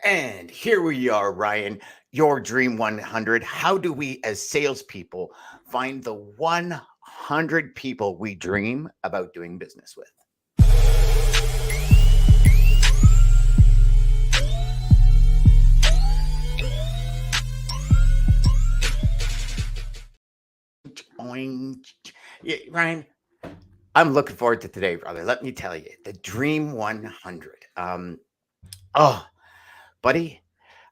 And here we are, Ryan, your Dream 100. How do we, as salespeople, find the 100 people we dream about doing business with? Yeah, Ryan, I'm looking forward to today, brother. Let me tell you, the Dream 100. Oh, buddy,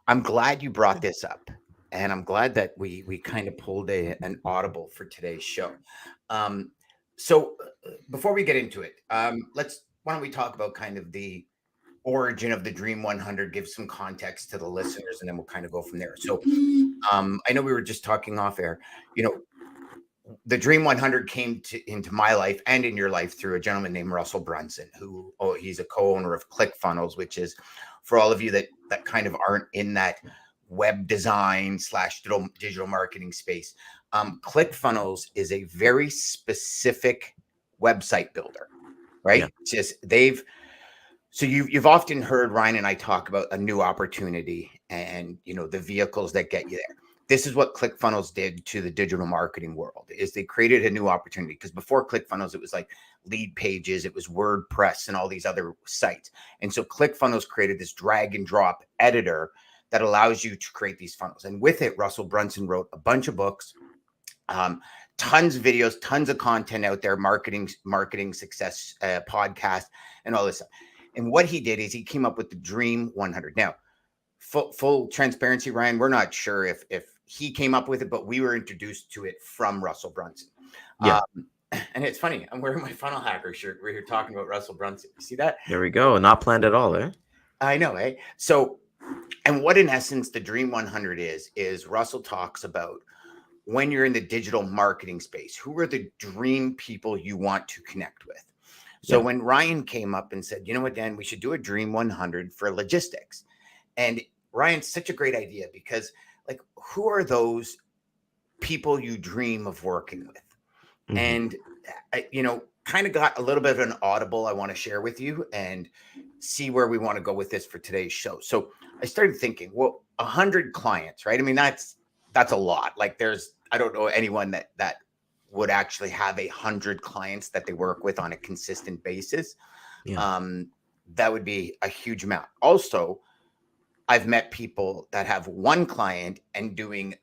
I'm glad you brought this up, and I'm glad that we kind of pulled an audible for today's show. Um, so before we get into it, let's why don't we talk about kind of the origin of the Dream 100, give some context to the listeners, and then we'll kind of go from there. So I know we were just talking off air. You know, the Dream 100 came into my life and in your life through a gentleman named Russell Brunson, who he's a co-owner of ClickFunnels, which is for all of you that kind of aren't in that web design slash digital marketing space. ClickFunnels is a very specific website builder, Yeah. right? It's just you've often heard Ryan and I talk about a new opportunity and the vehicles that get you there. This is what ClickFunnels did to the digital marketing world is they created a new opportunity, because before ClickFunnels it was like lead pages, it was WordPress and all these other sites. And so ClickFunnels created this drag and drop editor that allows you to create these funnels. And with it, Russell Brunson wrote a bunch of books, tons of videos, tons of content out there, marketing success podcast and all this stuff. And what he did is he came up with the Dream 100. Now, full transparency, Ryan, we're not sure if he came up with it, but we were introduced to it from Russell Brunson. Yeah. And it's funny, I'm wearing my funnel hacker shirt. We're here talking about Russell Brunson. You see that? There we go. Not planned at all, eh? I know, eh? So, and what in essence the Dream 100 is Russell talks about when you're in the digital marketing space, who are the dream people you want to connect with? So when Ryan came up and said, you know what, Dan, we should do a Dream 100 for logistics. And Ryan's such a great idea because, like, who are those people you dream of working with? Mm-hmm. And, kind of got a little bit of an audible I want to share with you and see where we want to go with this for today's show. So I started thinking, well, 100 clients, right? I mean, that's a lot. Like I don't know anyone that would actually have 100 clients that they work with on a consistent basis. Yeah. That would be a huge amount. Also, I've met people that have one client and doing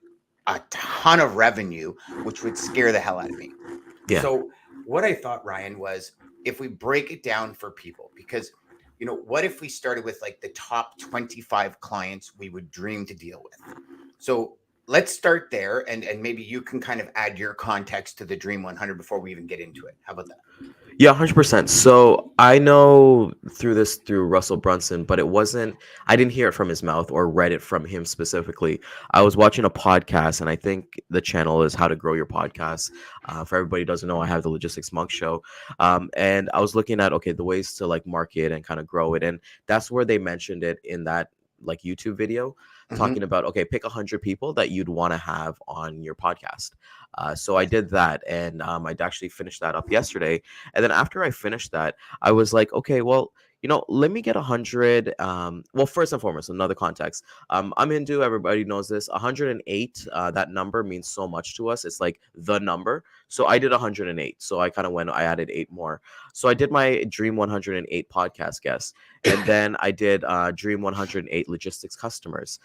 a ton of revenue, which would scare the hell out of me. Yeah. So what I thought, Ryan, was if we break it down for people, because, what if we started with like the top 25 clients we would dream to deal with? So let's start there, and maybe you can kind of add your context to the Dream 100 before we even get into it. How about that? Yeah, 100%. So I know through Russell Brunson, but I didn't hear it from his mouth or read it from him specifically. I was watching a podcast, and I think the channel is How to Grow Your Podcast. For everybody who doesn't know, I have the Logistics Monk Show. And I was looking at, the ways to like market and kind of grow it. And that's where they mentioned it in that like YouTube video, talking about, pick 100 people that you'd want to have on your podcast. So I did that, and I'd actually finished that up yesterday. And then after I finished that, I was like, okay, well, let me get 100. Well, first and foremost, another context. I'm Hindu. Everybody knows this. 108, that number means so much to us. It's like the number. So I did 108. So I added 8 more. So I did my Dream 108 podcast guests. And then I did Dream 108 logistics customers.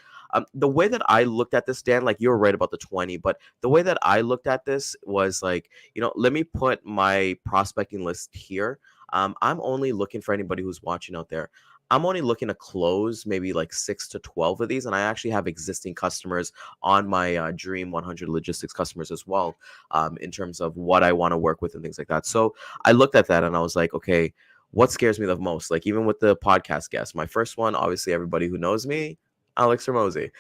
The way that I looked at this, Dan, like you were right about the 20, but the way that I looked at this was like, let me put my prospecting list here. I'm only looking for anybody who's watching out there. I'm only looking to close maybe like 6 to 12 of these. And I actually have existing customers on my Dream 100 logistics customers as well, in terms of what I want to work with and things like that. So I looked at that and I was like, okay, what scares me the most? Like even with the podcast guests, my first one, obviously everybody who knows me, Alex Ramosi,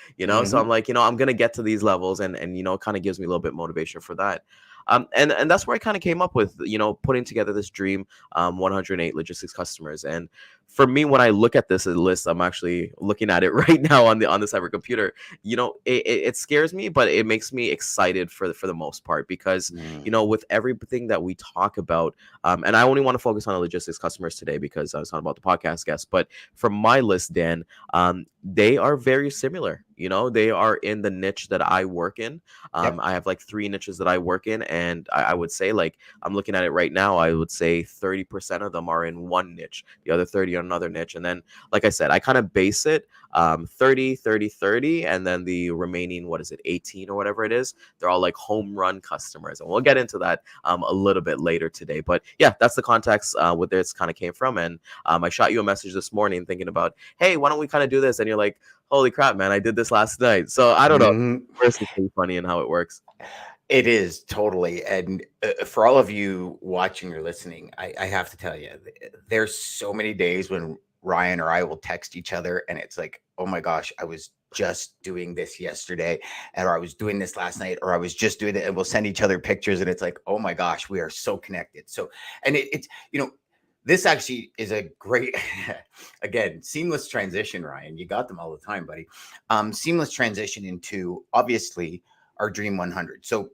so I'm like, I'm going to get to these levels and it kind of gives me a little bit motivation for that. And that's where I kind of came up with, putting together this Dream 108 logistics customers. And for me, when I look at this list, I'm actually looking at it right now on the cyber computer. It scares me, but it makes me excited for the most part because, with everything that we talk about, and I only want to focus on the logistics customers today because I was talking about the podcast guests. But for my list, Dan, they are very similar. You know, they are in the niche that I work in. Yep. I have like three niches that I work in, and I would say, like, I'm looking at it right now. I would say 30% of them are in one niche, the other 30 are another niche, and then, like I said, I kind of base it 30, 30, 30, and then the remaining, what is it, 18 or whatever it is. They're all like home run customers, and we'll get into that a little bit later today. But yeah, that's the context where this kind of came from, and I shot you a message this morning thinking about, hey, why don't we kind of do this? And you're like, holy crap, man, I did this last night. So I don't know. Mhm. It's pretty funny and how it works. It is totally. And for all of you watching or listening, I have to tell you, there's so many days when Ryan or I will text each other and it's like, oh my gosh, I was just doing this yesterday, or I was doing this last night, or I was just doing it. And we'll send each other pictures and it's like, oh my gosh, we are so connected. So, and it's, this actually is a great, again, seamless transition, Ryan. You got them all the time, buddy. Seamless transition into obviously our Dream 100. So,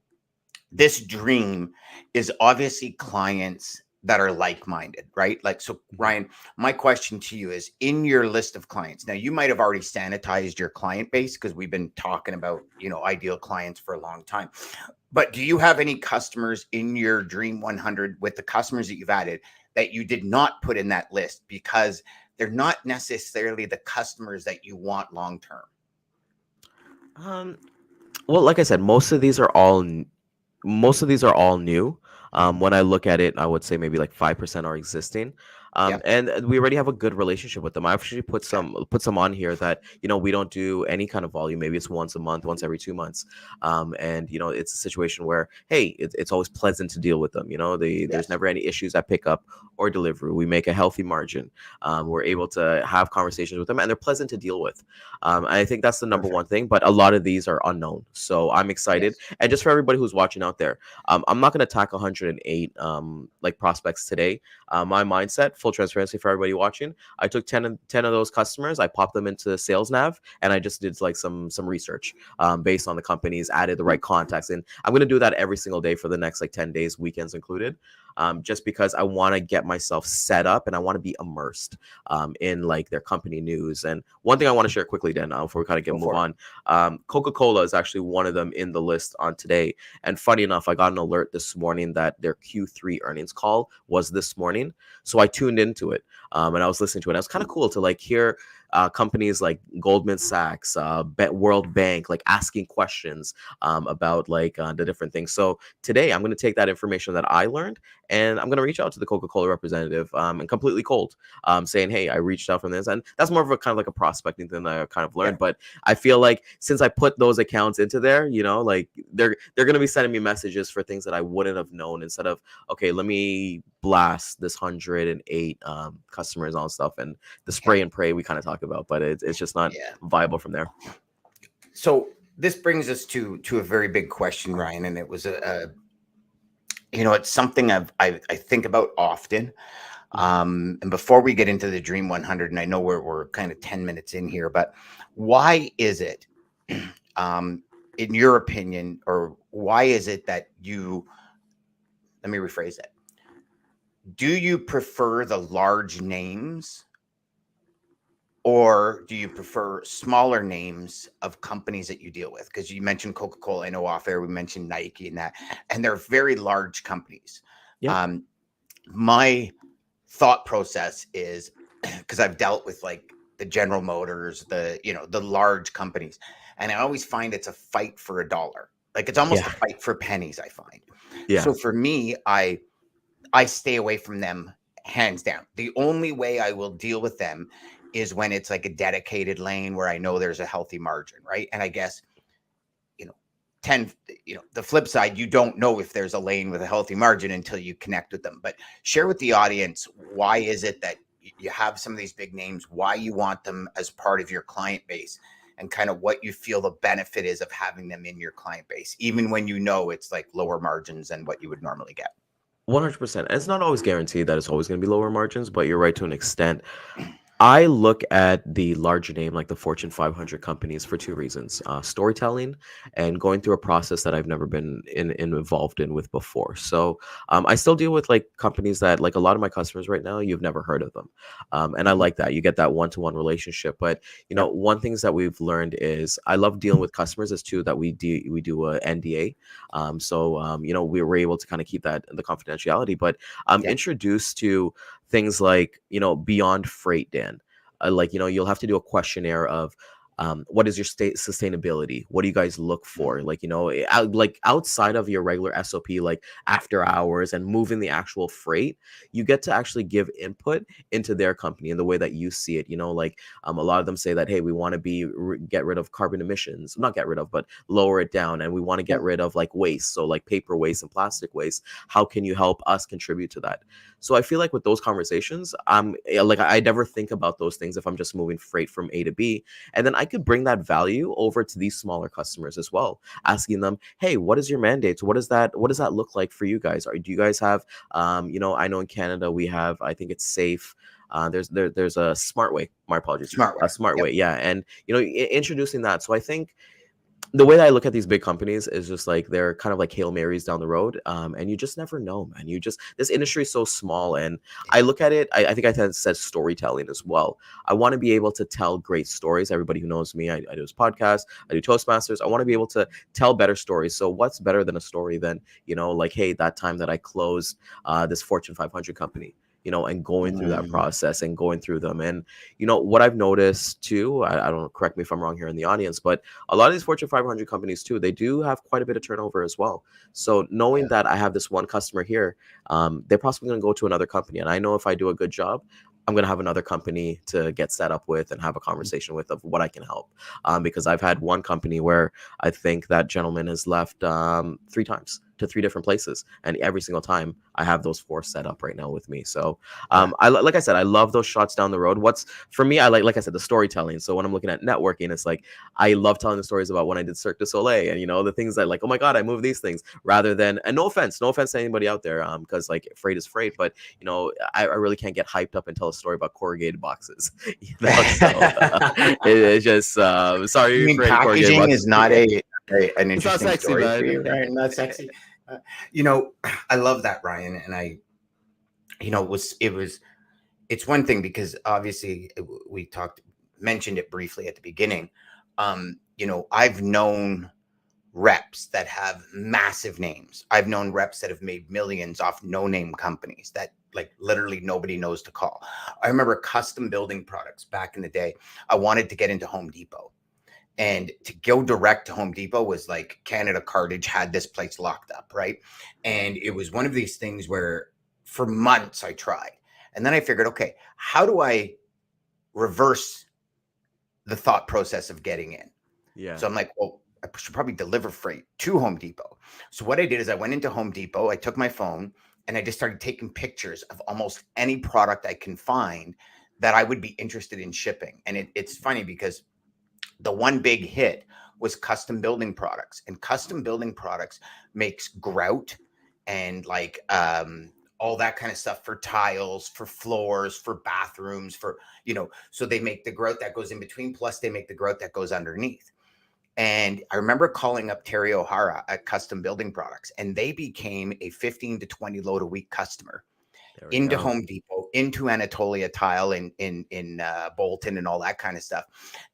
this dream is obviously clients that are like-minded, right? Like, so Ryan, my question to you is, in your list of clients, now you might have already sanitized your client base because we've been talking about, ideal clients for a long time. But do you have any customers in your Dream 100 with the customers that you've added that you did not put in that list because they're not necessarily the customers that you want long term? Um, well, like I said, most of these are all new. Mhm. When I look at it, I would say maybe like 5% are existing. Yep. And we already have a good relationship with them. I actually Okay. put some on here that, we don't do any kind of volume. Maybe it's once a month, once every 2 months. And it's a situation where, hey, it's always pleasant to deal with them. There's Yes. never any issues at pickup or delivery. We make a healthy margin. We're able to have conversations with them, and they're pleasant to deal with. And I think that's the number one Perfect. thing. But a lot of these are unknown, so I'm excited. Yes. And just for everybody who's watching out there, I'm not going to attack 108 like prospects today. My mindset, full transparency for everybody watching, I took 10 of those customers, I popped them into Sales Nav, and I just did like some research based on the companies, added the right contacts, and I'm going to do that every single day for the next like 10 days, weekends included. Just because I want to get myself set up and I want to be immersed in like their company news. And one thing I want to share quickly, then, before we kind of get Go move for it. on, Coca-Cola is actually one of them in the list on today. And funny enough, I got an alert this morning that their Q3 earnings call was this morning. So I tuned into it and I was listening to it. And it was kind of cool to like hear companies like Goldman Sachs, World Bank, like asking questions about like the different things. So today I'm going to take that information that I learned and I'm going to reach out to the Coca-Cola representative and completely cold saying, hey, I reached out from this. And that's more of a kind of like a prospecting thing that I kind of Yeah. learned. But I feel like since I put those accounts into there, like they're gonna be sending me messages for things that I wouldn't have known instead of, okay, let me blast this 108 customers on stuff and the Okay. spray and pray we kind of talk about, but it's just not Yeah. viable from there. So this brings us to a very big question, Ryan, and it was it's something I think about often. Mhm. And before we get into the Dream 100, and I know we're kind of 10 minutes in here, but why is it, um, in your opinion, or why is it that let me rephrase that. Do you prefer the large names or do you prefer smaller names of companies that you deal with? Because you mentioned Coca-Cola, I know off air, we mentioned Nike and that, and they're very large companies. Yeah. Um, my thought process is because I've dealt with like the General Motors, the large companies, and I always find it's a fight for a dollar. Like it's almost Yeah. a fight for pennies, I find. Yeah. So for me, I stay away from them hands down. The only way I will deal with them is when it's like a dedicated lane where I know there's a healthy margin, right? And I guess, you know, 10, the flip side, you don't know if there's a lane with a healthy margin until you connect with them. But share with the audience, why is it that you have some of these big names, why you want them as part of your client base, and kind of what you feel the benefit is of having them in your client base, even when you know it's like lower margins than what you would normally get. 100%. It's not always guaranteed that it's always going to be lower margins, but you're right to an extent. I look at the larger name, like the Fortune 500 companies, for two reasons: storytelling and going through a process that I've never been involved in with before. So I still deal with like companies that, like a lot of my customers right now, you've never heard of them, and I Mhm. like that. You get that one-to-one relationship. But Yep. one things that we've learned is I love dealing with customers is too that we do a NDA, so we were able to kind of keep that the confidentiality. But I'm Yeah. introduced to things like beyond freight, Dan. Like you'll have to do a questionnaire of what is your state sustainability, what do you guys look for, Mhm. like like outside of your regular SOP, like after hours and moving the actual freight, you get to actually give input into their company in the way that you see it. Like a lot of them say that, hey, we want to get rid of carbon emissions, not get rid of, but lower it down, and we want to get Yeah. rid of like waste, so like paper waste and plastic waste. How can you help us contribute to that? So I feel like with those conversations, like I never think about those things if I'm just moving freight from A to B. And then I could bring that value over to these smaller customers as well, asking them, hey, what is your mandate? What does that look like for you guys? Do you guys have I know in Canada we have, I think it's safe. There's a smart way. My apologies. Smart A way. smart way, Yep. yeah. And introducing that. So I think the way that I look at these big companies is just like they're kind of like Hail Marys down the road. And you just never know, man. This industry is so small. And I Yeah. look at it, I think I said storytelling as well. I want to be able to tell great stories. Everybody who knows me, I do this podcast, I do Toastmasters. I want to be able to tell better stories. So what's better than a story than, like, hey, that time that I closed this Fortune 500 company, and going through that Mm. process and going through them. And, what I've noticed too, I don't, correct me if I'm wrong here in the audience, but a lot of these Fortune 500 companies too, they do have quite a bit of turnover as well. So knowing Yeah. that I have this one customer here, they're possibly going to go to another company, and I know if I do a good job, I'm going to have another company to get set up with and have a Mhm. conversation with of what I can help. Because I've had one company where I think that gentleman has left 3 times to 3 different places, and every single time I have those 4 set up right now with me. So Yeah. like I said, I love those shots down the road. What's for me, I like I said, the storytelling. So when I'm looking at networking, it's like I love telling the stories about when I did Cirque du Soleil, and the things that, like, oh my god, I moved these things, rather than, and no offense to anybody out there, because like freight is freight, but I really can't get hyped up and tell a story about corrugated boxes, so it's just You sorry mean for any corrugated packaging boxes. is not an It's not interesting sexy, story for man. you, right? Not sexy. Uh, you know, I love that, Ryan, and it's one thing because obviously we mentioned it briefly at the beginning. I've known reps that have massive names. I've known reps that have made millions off no name companies that like literally nobody knows to call. I remember custom building products back in the day. I wanted to get into Home Depot. And to go direct to Home Depot was like Canada Cartage had this place locked up, right? And it was one of these things where for months I tried. And then I figured, okay, how do I reverse the thought process of getting in? Yeah. So I'm like, well, I should probably deliver freight to Home Depot. So what I did is I went into Home Depot, I took my phone, and I just started taking pictures of almost any product I can find that I would be interested in shipping. And it's funny because the one big hit was custom building products, and custom building products makes grout and like all that kind of stuff for tiles, for floors, for bathrooms, so they make the grout that goes in between, plus they make the grout that goes underneath. And I remember calling up Terry O'Hara at Custom Building Products, and they became a 15 to 20 load a week customer There we into go. Home Depot, into Anatolia Tile in Bolton and all that kind of stuff.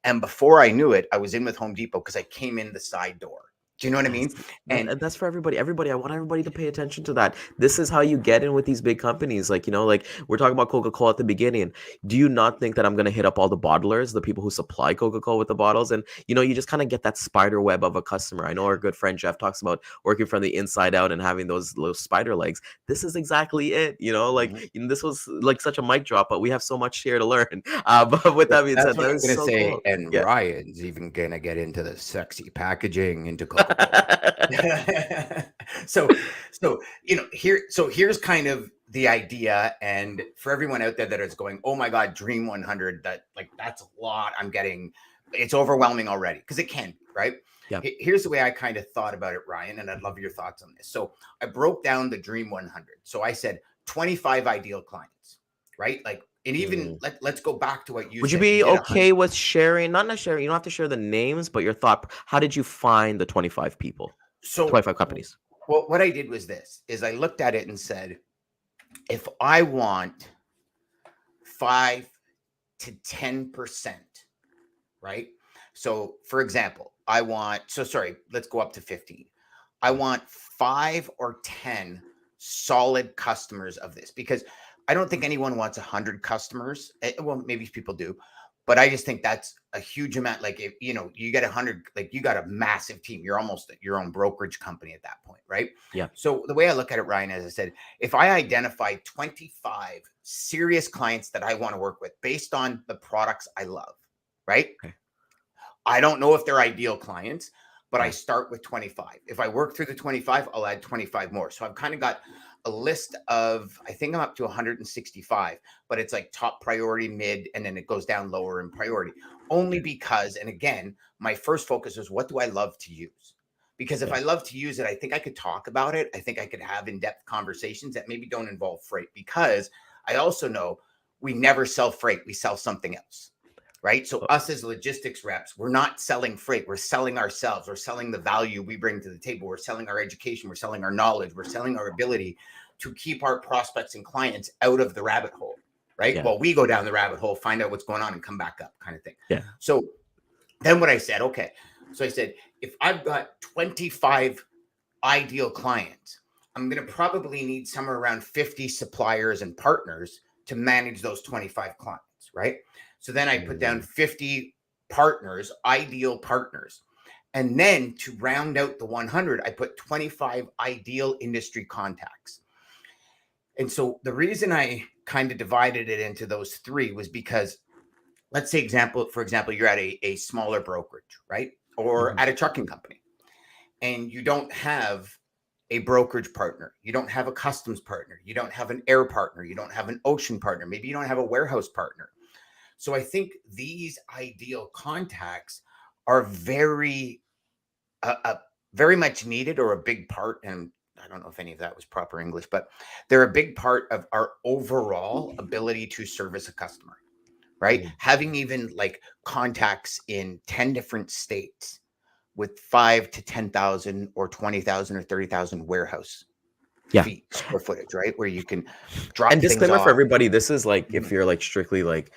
And before I knew it, I was in with Home Depot because I came in the side door. Do you know what I Yes, mean? And that's for everybody. Everybody, I want everybody to pay attention to that. This is how you get in with these big companies. Like, like we're talking about Coca-Cola at the beginning. Do you not think that I'm gonna hit up all the bottlers, the people who supply Coca-Cola with the bottles? And you just kind of get that spider web of a customer. I know our good friend Jeff talks about working from the inside out and having those little spider legs. This is exactly it. Like Mhm. this was like such a mic drop, but we have so much here to learn. But with that being That's said, what that I'm is gonna so say. cool. And Yeah. Ryan's even gonna get into the sexy packaging into Coca-Cola. so here's kind of the idea, and for everyone out there that is going, oh my god, Dream 100, that like that's a lot I'm getting, it's overwhelming already, because it can be, right? Yeah. Here's the way I kind of thought about it, Ryan, and I'd love your thoughts on this. So I broke down the Dream 100. So I said 25 ideal clients, right? Like And even Mm. let's go back to what you Would you said. You be did 100. okay with sharing? Not necessarily. You don't have to share the names, but your thought. How did you find the 25 people, So 25 companies? what I did was this: is I looked at it and said, if I want 5 to 10%, right? So, for example, I want, so sorry, let's go up to 15. I want 5 or 10 solid customers of this because I don't think anyone wants 100 customers. Well, maybe people do, but I just think that's a huge amount. Like, if you get 100, like you got a massive team, you're almost your own brokerage company at that point, right? Yeah. So, the way I look at it, Ryan, as I said, if I identify 25 serious clients that I want to work with based on the products I love, right? Okay. I don't know if they're ideal clients, but I Yeah. start with 25. If I work through the 25, I'll add 25 more. So I've kind of got a list of, I think I'm up to 165, but it's like top priority, mid, and then it goes down lower in priority. Only because, and again, my first focus is what do I love to use? Because if Yeah. I love to use it, I think I could talk about it. I think I could have in depth conversations that maybe don't involve freight because I also know we never sell freight, we sell something else, right? So Oh, us as logistics reps, we're not selling freight. We're selling ourselves. We're selling the value we bring to the table. We're selling our education. We're selling our knowledge. We're selling our ability to keep our prospects and clients out of the rabbit hole, right? yeah. Well, we go down the rabbit hole, find out what's going on and come back up kind of thing. Yeah. So then what I said, okay. So I said, if I've got 25 ideal clients, I'm going to probably need somewhere around 50 suppliers and partners to manage those 25 clients, right? So then I put down Mm. 50 partners, ideal partners. And then to round out the 100, I put 25 ideal industry contacts. And so the reason I kind of divided it into those three was because let's say for example, you're at a smaller brokerage, right? Or Mhm. at a trucking company and you don't have a brokerage partner, you don't have a customs partner, you don't have an air partner, you don't have an ocean partner, maybe you don't have a warehouse partner. So I think these ideal contacts are very much needed or a big part. And I don't know if any of that was proper English, but they're a big part of our overall ability to service a customer, right? Mm. Having even like contacts in 10 different states with 5 to 10,000 or 20,000 or 30,000 warehouse Yeah. feet square footage, right? Where you can drop And things disclaimer for off. everybody, this is like if Mhm. you're like strictly like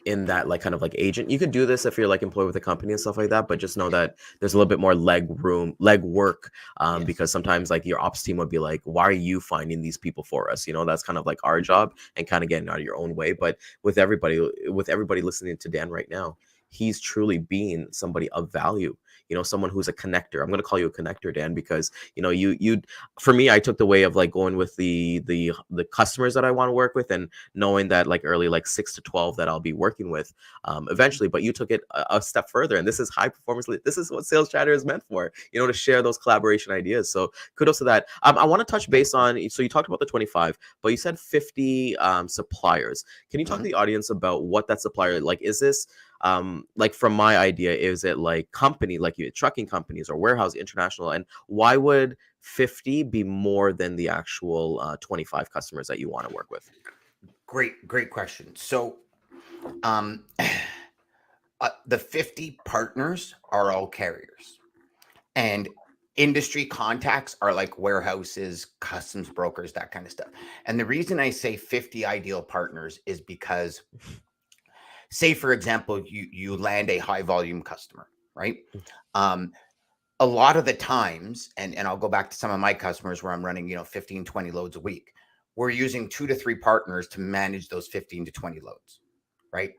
in that like kind of like agent. You could do this if you're like employed with a company and stuff like that, but just know that there's a little bit more leg work Yes. because sometimes like your ops team would be like, why are you finding these people for us? You know, that's kind of like our job and kind of getting out of your own way. But with everybody listening to Dan right now, he's truly being somebody of value. You know, someone who's a connector. I'm going to call you a connector, Dan, because you know you for me, I took the way of like going with the customers that I want to work with and knowing that like early like 6 to 12 that I'll be working with eventually. But you took it a step further, and this is high performance. This is what Sales Chatter is meant for, you know, to share those collaboration ideas. So kudos to that. I want to touch base on. So you talked about the 25, but you said 50 suppliers. Can you talk to Mhm. the audience about what that supplier like? Is this like from my idea, is it like company like you trucking companies or warehouse international, and why would 50 be more than the actual 25 customers that you want to work with? Great question. So, um, the 50 partners are all carriers, and industry contacts are like warehouses, customs brokers, that kind of stuff. And the reason I say 50 ideal partners is because, say, for example, you land a high volume customer, right? Um, a lot of the times, and I'll go back to some of my customers where I'm running, 15, 20 loads a week. We're using 2 to 3 partners to manage those 15 to 20 loads, right?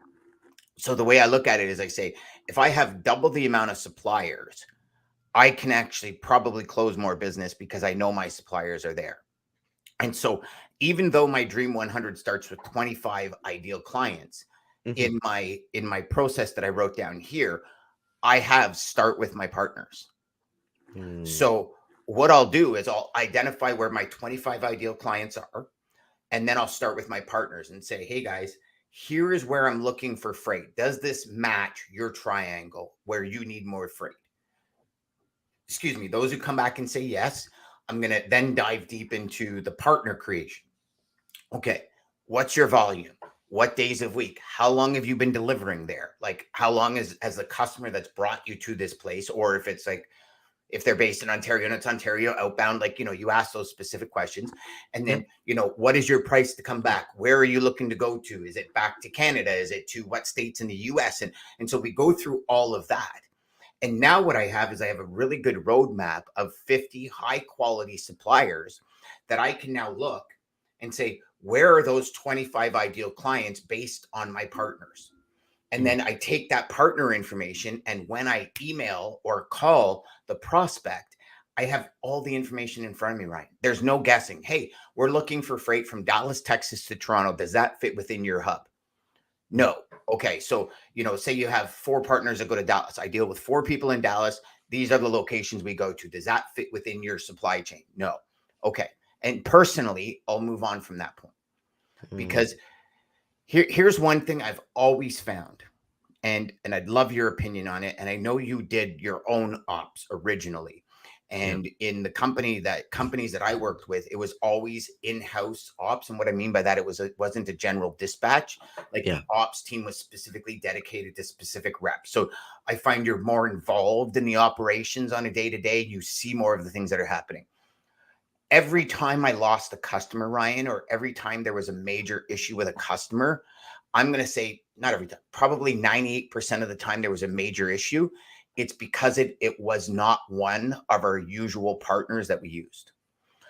So the way I look at it is I say, if I have double the amount of suppliers, I can actually probably close more business because I know my suppliers are there. And so even though my dream 100 starts with 25 ideal clients, Hmm. in my process that I wrote down here, I have start with my partners. Mm. So what I'll do is I'll identify where my 25 ideal clients are, and then I'll start with my partners and say, hey guys, here is where I'm looking for freight. Does this match your triangle where you need more freight? Excuse me. Those who come back and say yes, I'm going to then dive deep into the partner creation. Okay. What's your volume? what days of week, how long have you been delivering there, like how long has the customer that's brought you to this place, or if it's like if they're based in Ontario and it's Ontario outbound, like, you ask those specific questions. And Yep. then, what is your price to come back? Where are you looking to go to? Is it back to Canada? Is it to what states in the US? And so we go through all of that. And now what I have is I have a really good roadmap of 50 high quality suppliers that I can now look and say, where are those 25 ideal clients based on my partners? And Mm. then I take that partner information, and when I email or call the prospect, I have all the information in front of me, right? There's no guessing. Hey, we're looking for freight from Dallas, Texas to Toronto. Does that fit within your hub? Mm. No. Okay. So, say you have 4 partners that go to Dallas. I deal with 4 people in Dallas. These are the locations we go to. Does that fit within your supply chain? No. Okay. And personally, I'll move on from that point, Mm. because here's one thing I've always found, and I'd love your opinion on it. And I know you did your own ops originally. Yep. And in the companies that I worked with, it was always in-house ops. And what I mean by that, it wasn't a general dispatch. Like Yeah. the ops team was specifically dedicated to specific reps. So I find you're more involved in the operations on a day-to-day. You see more of the things that are happening. Every time I lost a customer, Ryan, or every time there was a major issue with a customer, I'm going to say not every time, probably 98% of the time there was a major issue. It's because it was not one of our usual partners that we used.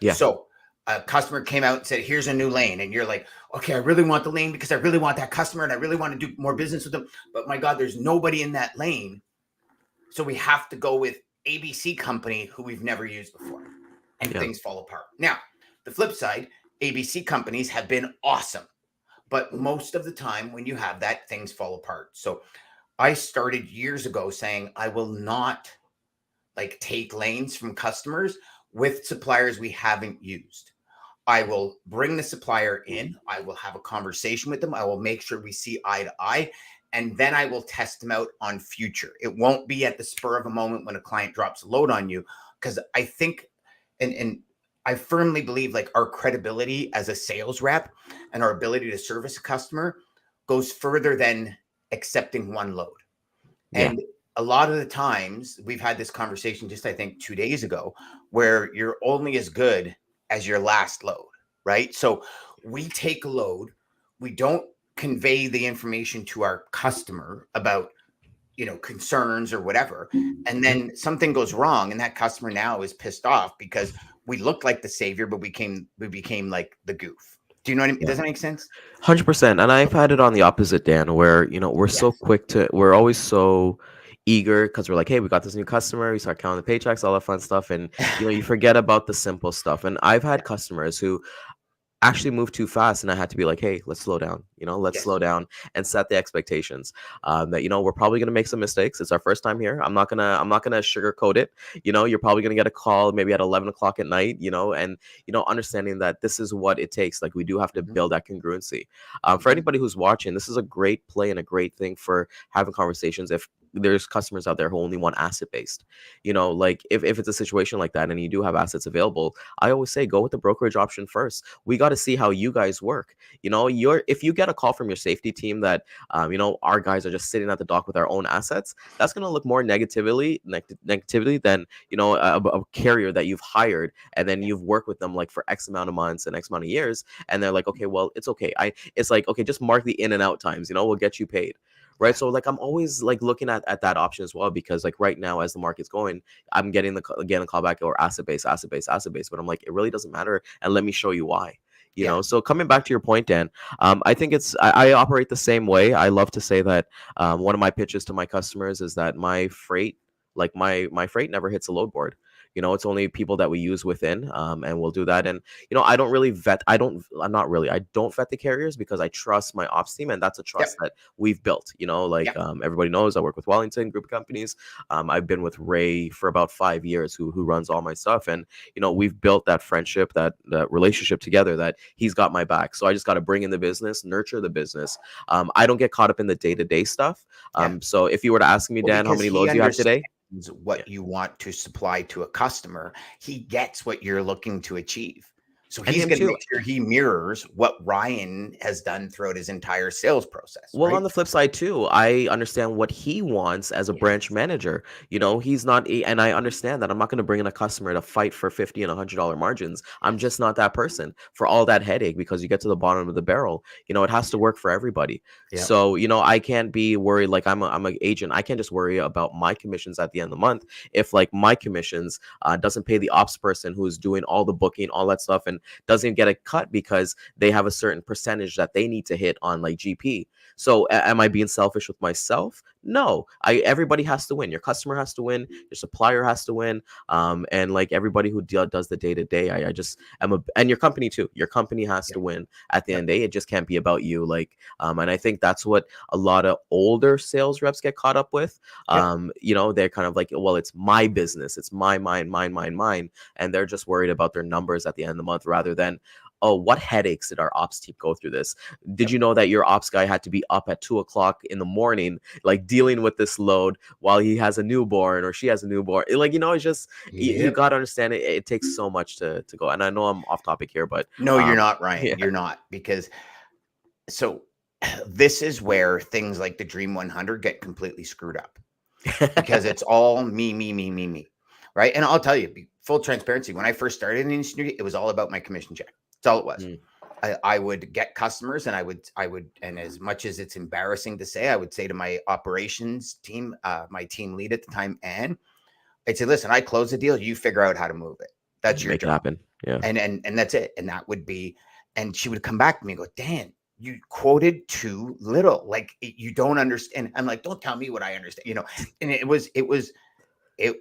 Yeah. So a customer came out and said, here's a new lane. And you're like, okay, I really want the lane because I really want that customer and I really want to do more business with them. But my God, there's nobody in that lane. So we have to go with ABC company who we've never used before. And Yeah. things fall apart. Now, the flip side, ABC companies have been awesome. But most of the time when you have that, things fall apart. So I started years ago saying I will not like take lanes from customers with suppliers we haven't used. I will bring the supplier in. I will have a conversation with them. I will make sure we see eye to eye. And then I will test them out on future. It won't be at the spur of a moment when a client drops a load on you. Because I think, and I firmly believe like our credibility as a sales rep and our ability to service a customer goes further than accepting one load. Yeah. And a lot of the times we've had this conversation just, I think, 2 days ago, where you're only as good as your last load, right? So we take a load, we don't convey the information to our customer about, concerns or whatever. And Mhm. then something goes wrong and that customer now is pissed off because we looked like the savior, but we became like the goof. Do you know what I mean? Yeah. Does that make sense? 100%. And I've had it on the opposite, Dan, where, Yes. we're always so eager because we're like, hey, we got this new customer. We start counting the paychecks, all that fun stuff. And, you forget about the simple stuff. And I've had Yeah. customers who actually moved too fast, and I had to be like, hey, let's slow down, let's slow Yes. down and set the expectations, that we're probably going to make some mistakes. It's our first time here. I'm not gonna sugarcoat it. You're probably going to get a call maybe at 11 o'clock at night, and understanding that this is what it takes. Like, we do have to Mhm. build that congruency. For Mhm. anybody who's watching, this is a great play and a great thing for having conversations if there's customers out there who only want asset based. Like, if it's a situation like that and you do have assets available, I always say go with the brokerage option first. We got to see how you guys work. If you get a call from your safety team that our guys are just sitting at the dock with our own assets, that's going to look more negatively than a carrier that you've hired and then you've worked with them like for X amount of months and X amount of years, and they're like, okay, well, it's okay. It's like, okay, just mark the in and out times. We'll get you paid. Right. Yeah. So like I'm always like looking at that option as well, because like right now as the market's going, I'm getting again a callback or asset based, but I'm like, it really doesn't matter, and let me show you why. Yeah. So coming back to your point, Dan, I think I operate the same way. I love to say that one of my pitches to my customers is that my freight, like my freight, never hits a load board. It's only people that we use within, and we'll do that. And I don't really vet. I'm not really. I don't vet the carriers because I trust my ops team, and that's a trust Yep. that we've built. Like Yep. everybody knows, I work with Wellington Group of Companies. I've been with Ray for about 5 years, who runs all my stuff, and we've built that friendship, that relationship together, that he's got my back. So I just got to bring in the business, nurture the business. I don't get caught up in the day-to-day stuff. Yeah. So if you were to ask me, Well, Dan, how because many he loads you have understands today? Yeah. what you want to supply to a customer. He gets what you're looking to achieve. So And he's him going to too. make sure he mirrors what Ryan has done throughout his entire sales process, Well, right? on the flip side too, I understand what he wants as a branch Yes. manager. He's not, and I understand that I'm not going to bring in a customer to fight for $50 and $100 margins. I'm Yes. just not that person for all that headache because you get to the bottom of the barrel. It has to work for everybody. Yep. So I can't be worried like I'm an agent. I can't just worry about my commissions at the end of the month if like my commissions doesn't pay the ops person who's doing all the booking, all that stuff, and doesn't get a cut because they have a certain percentage that they need to hit on like GP. So am I being selfish with myself? No. Everybody has to win. Your customer has to win. Your supplier has to win. And like everybody who does the day to day, I just am and your company too. Your company has Yep. to win at the end Yep. of the day. It just can't be about you. Like, and I think that's what a lot of older sales reps get caught up with. Yep. They're kind of like, well, it's my business. It's my mine. And they're just worried about their numbers at the end of the month rather than, oh, what headaches did our ops team go through this? Did Yep. you know that your ops guy had to be up at 2 o'clock in the morning, like dealing with this load while he has a newborn or she has a newborn? It's just you Yep. got to understand it takes so much to go. And I know I'm off topic here, but No, you're not, Ryan. yeah. You're not, because so this is where things like the Dream 100 get completely screwed up, because it's all me, me, me, me, me, right? And I'll tell you, full transparency, when I first started in the industry, it was all about my commission check. That's all it was. Mm, I would get customers, and and as much as it's embarrassing to say, I would say to my operations team, my team lead at the time, and I'd say, listen, I close the deal, you figure out how to move it. That's your make it job. happen. Yeah. And that's it. And that would be, and she would come back to me and go, Dan, you quoted too little. Like, you don't understand. I'm like, don't tell me what I understand, And it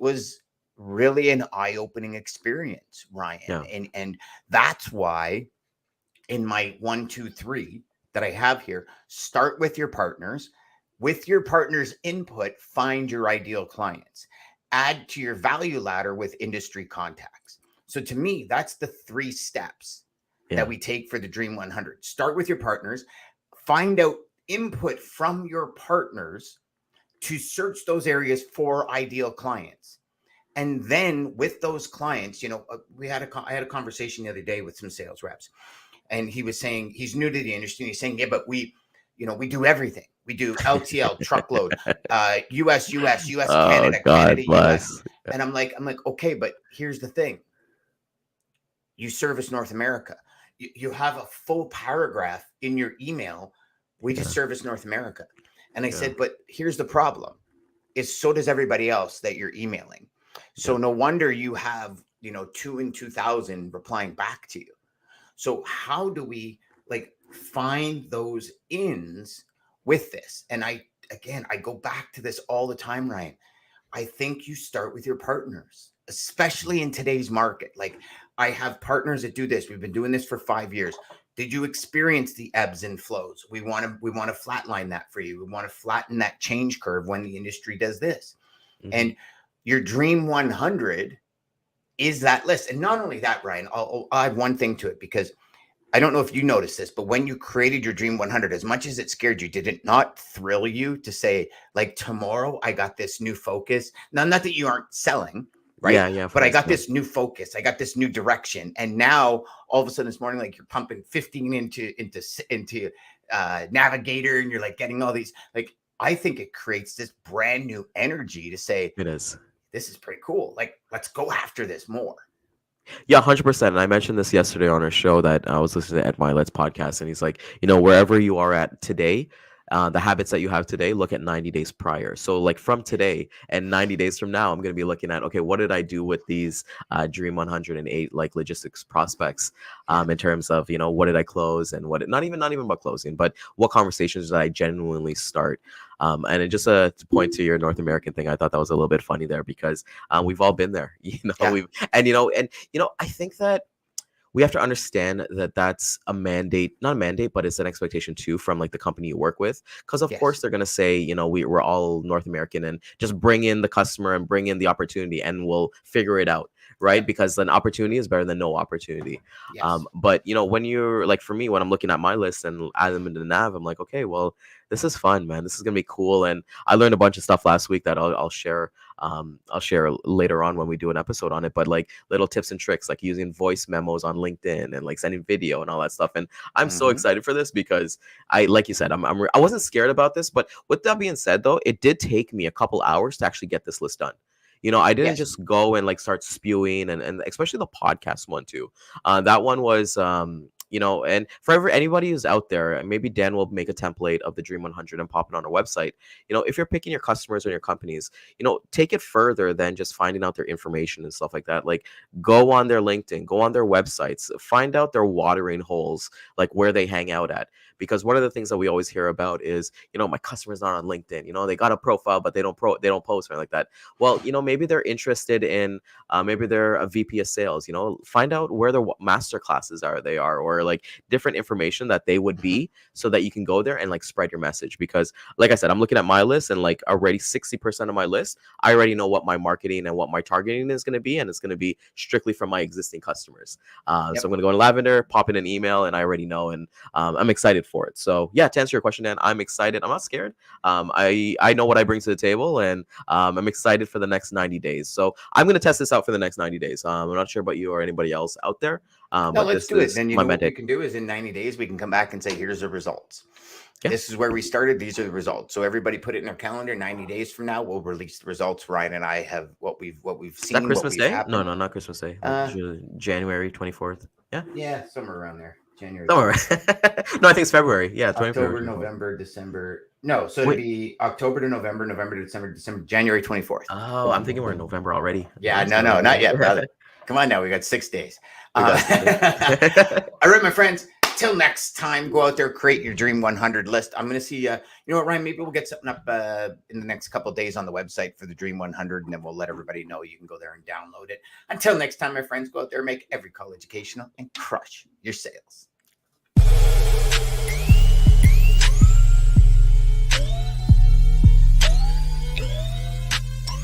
was really an eye-opening experience, Ryan. Yeah. And that's why in my 1, 2, 3 that I have here, start with your partners. With your partners' input, find your ideal clients. Add to your value ladder with industry contacts. So to me, that's the 3 steps that Yeah. we take for the Dream 100. Start with your partners, find out input from your partners to search those areas for ideal clients. And then with those clients, I had a conversation the other day with some sales reps, and he was saying he's new to the industry. And he's saying, yeah, but we do everything. We do LTL, truckload, US, Oh, Canada, God US. bless. And I'm like, okay, but here's the thing. You service North America. You have a full paragraph in your email. We just Yeah. service North America. And I Yeah. said, but here's the problem is so does everybody else that you're emailing. So Yeah. no wonder you have, 2,000 replying back to you. So how do we like find those ins with this? And I go back to this all the time, Ryan. I think you start with your partners, especially in today's market. Like, I have partners that do this. We've been doing this for 5 years. Did you experience the ebbs and flows? We want to flatline that for you. We want to flatten that change curve when the industry does this. Mhm. And your Dream 100 is that list. And not only that, Ryan, I'll add one thing to it, because I don't know if you noticed this, but when you created your Dream 100, as much as it scared you, did it not thrill you to say, like, tomorrow I got this new focus? Now, not that you aren't selling, right? Yeah. Yeah. Of But I course. got Yeah. this new focus. I got this new direction. And now all of a sudden this morning, like, you're pumping 15 into Navigator, and you're like getting all these, like, I think it creates this brand new energy to say, It is. this is pretty cool. Like, let's go after this more. Yeah, 100%. And I mentioned this yesterday on our show that I was listening to Ed Milet's podcast, and he's like, wherever you are at today, the habits that you have today, look at 90 days prior. So, like from Yes. today and 90 days from now, I'm going to be looking at, okay, what did I do with these Dream 108 like logistics prospects Yeah. in terms of, what did I close and not even about closing, but what conversations did I genuinely start? And it just to point to your North American thing, I thought that was a little bit funny there because we've all been there, Yeah. we've I think that we have to understand that that's a mandate, not a mandate, but it's an expectation too from like the company you work with. Because of course Yes. they're gonna say, we're all North American and just bring in the customer and bring in the opportunity and we'll figure it out, right? Yep. Because an opportunity is better than no opportunity. Yes. But when you're like for me, when I'm looking at my list and add them into the nav, I'm like, okay, well, this is fun, man. This is gonna be cool, and I learned a bunch of stuff last week that I'll share. I'll share later on when we do an episode on it. But like little tips and tricks, like using voice memos on LinkedIn and like sending video and all that stuff. And I'm so Hmm. excited for this because like you said, I wasn't scared about this. But with that being said, though, it did take me a couple hours to actually get this list done. I didn't Yes. just go and like start spewing, and especially the podcast one too. That one was and for anybody who's out there, maybe Dan will make a template of the Dream 100 and pop it on our website. If you're picking your customers or your companies, take it further than just finding out their information and stuff like that. Like, go on their LinkedIn, go on their websites, find out their watering holes, like where they hang out at. Because one of the things that we always hear about is, my customer's not on LinkedIn. They got a profile, but they don't post or like that. Well, maybe they're interested in, maybe they're a VP of sales. Find out where their master classes are, or like different information that they would Mhm. be, so that you can go there and like spread your message. Because, like I said, I'm looking at my list, and like already 60% of my list, I already know what my marketing and what my targeting is going to be, and it's going to be strictly from my existing customers. So I'm Yep. going to go in Lavender, pop in an email, and I already know, and I'm excited for it. So yeah, to answer your question, Dan, I'm excited. I'm not scared. I know what I bring to the table, and I'm excited for the next 90 days. So I'm going to test this out for the next 90 days. I'm not sure about you or anybody else out there, No, but let's this do it. is Then you my know what we mandate. can do is in 90 days we can come back and say, here's the results. Yeah. This is where we started. These are the results. So everybody put it in their calendar. 90 days from now, we'll release the results. Ryan and I have what we've Is that seen, what Christmas we've Day? No, happened. no, not Christmas Day. Uh, January 24th. Yeah. yeah, somewhere around there. January Somewhere. 24th. No, I think it's February. Yeah, 24th. October, November, December. No, so it'd Wait. be October to November, November to December, December, January 24th. Oh, I'm thinking we're in November already. Yeah, Nice. no, I no, love not yet, it. brother. Come on now, we got 6 days. We got 6 days. All right, my friends. Till next time, go out there, create your Dream 100 list. I'm going to see, you know what, Ryan, maybe we'll get something up in the next couple of days on the website for the Dream 100, and then we'll let everybody know you can go there and download it. Until next time, my friends, go out there, make every call educational, and crush your sales.